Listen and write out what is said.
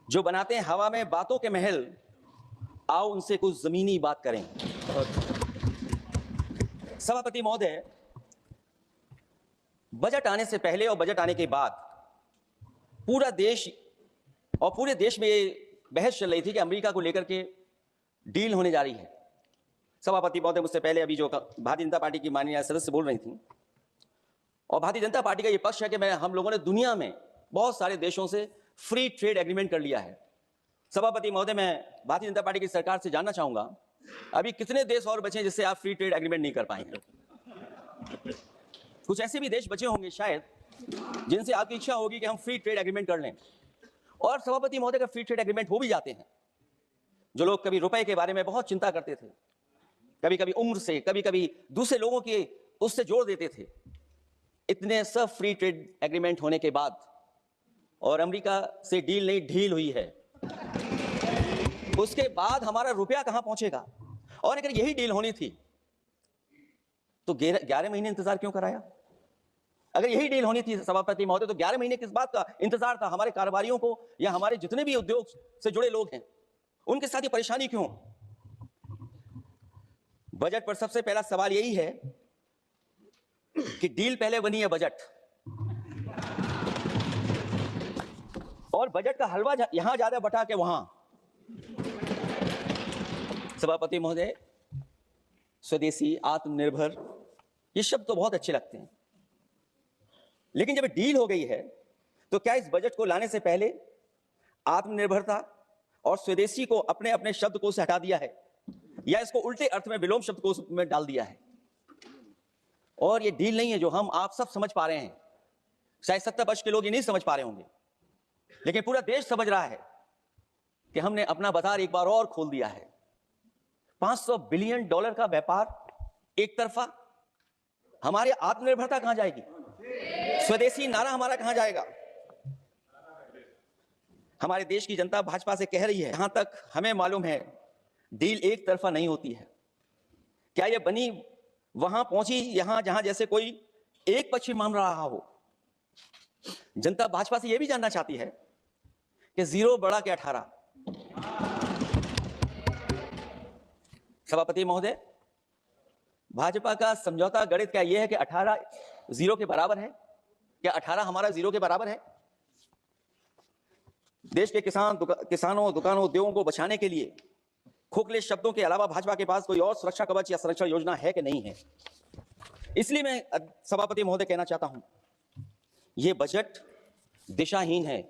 जो बनाते हैं हवा में बातों के महल, आओ उनसे कुछ जमीनी बात करें। सभापति महोदय, बजट आने से पहले और बजट आने के बाद पूरा देश और पूरे देश में ये बहस चल रही थी कि अमेरिका को लेकर के डील होने जा रही है। सभापति महोदय, मुझसे पहले अभी जो भारतीय जनता पार्टी की माननीय सदस्य बोल रही थी, और भारतीय जनता पार्टी का ये पक्ष है कि हम लोगों ने दुनिया में बहुत सारे देशों से फ्री ट्रेड एग्रीमेंट कर लिया है। सभापति महोदय, मैं भारतीय जनता पार्टी की सरकार से जानना चाहूंगा, अभी कितने देश और बचे हैं जिससे आप फ्री ट्रेड एग्रीमेंट नहीं कर पाएंगे? कुछ ऐसे भी देश बचे होंगे शायद जिनसे आपकी इच्छा होगी कि हम फ्री ट्रेड एग्रीमेंट कर लें। और सभापति महोदय, का फ्री ट्रेड एग्रीमेंट हो भी जाते हैं, जो लोग कभी रुपए के बारे में बहुत चिंता करते थे, कभी कभी उम्र से, कभी कभी दूसरे लोगों के उससे जोड़ देते थे, इतने सब फ्री ट्रेड एग्रीमेंट होने के बाद और अमेरिका से डील नहीं ढील हुई है, उसके बाद हमारा रुपया कहां पहुंचेगा? और अगर यही डील होनी थी तो 11 महीने इंतजार क्यों कराया? अगर यही डील होनी थी सभापति महोदय, तो 11 महीने किस बात का इंतजार था? हमारे कारोबारियों को या हमारे जितने भी उद्योग से जुड़े लोग हैं, उनके साथ ये परेशानी क्यों? बजट पर सबसे पहला सवाल यही है कि डील पहले बनी है बजट, और बजट का हलवा यहां ज्यादा बटा के वहां। सभापति महोदय, स्वदेशी, आत्मनिर्भर, ये शब्द तो बहुत अच्छे लगते हैं, लेकिन जब डील हो गई है तो क्या इस बजट को लाने से पहले आत्मनिर्भरता और स्वदेशी को अपने अपने शब्दकोश से हटा दिया है, या इसको उल्टे अर्थ में विलोम शब्दकोश में डाल दिया है? और ये डील नहीं है जो हम आप सब समझ पा रहे हैं, शायद 70 वर्ष के लोग ये नहीं समझ पा रहे होंगे, लेकिन पूरा देश समझ रहा है कि हमने अपना बाजार एक बार और खोल दिया है। $500 बिलियन का व्यापार एक तरफा, हमारी आत्मनिर्भरता कहां जाएगी? स्वदेशी नारा हमारा कहां जाएगा? हमारे देश की जनता भाजपा से कह रही है, यहां तक हमें मालूम है डील एक तरफा नहीं होती है। क्या यह बनी वहां पहुंची यहां जहां जैसे कोई एक पक्ष मान रहा हो? जनता भाजपा से यह भी जानना चाहती है कि 0 बड़ा के 18। सभापति महोदय, भाजपा का समझौता गणित क्या यह है कि 18 0 के बराबर है? क्या 18 हमारा 0 के बराबर है? देश के किसानों, दुकानों, उद्योगों को बचाने के लिए खोखले शब्दों के अलावा भाजपा के पास कोई और सुरक्षा कवच या संरक्षण योजना है कि नहीं है? इसलिए मैं सभापति महोदय कहना चाहता हूं, यह बजट दिशाहीन है।